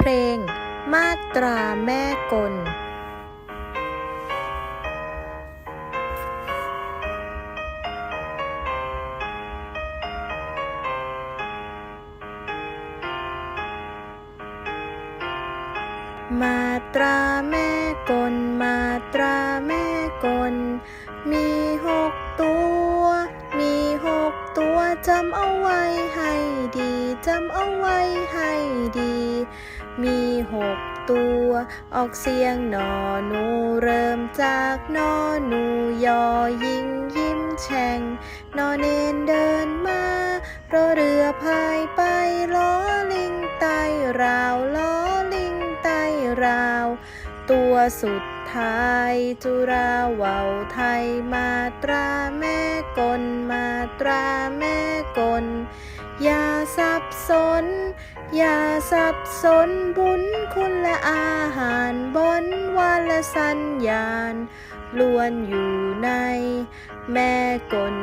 ลงมาตราแม่กลมาตราแม่กลมาตราแม่กลมี6 ตัวมี6 ตัวจำเอาไว้ให้ดีจำเอาไว้ให้ดีมี6 ตัวออกเสียงนอหนูเริ่มจากนอหนูยอยิงยิ้มแฉ่งนอเนนเดินมารอเรือพายไปล้อลิงไต่ราวล้อลิงไต่ราวตัวสุดท้ายจุราเว่าวไทยมาตราแม่กลมาตราแม่กลอย่าสับสนอย่าสับสนบุญคุณและอาหารบนวันและสัญญาณล้วนอยู่ในแม่กล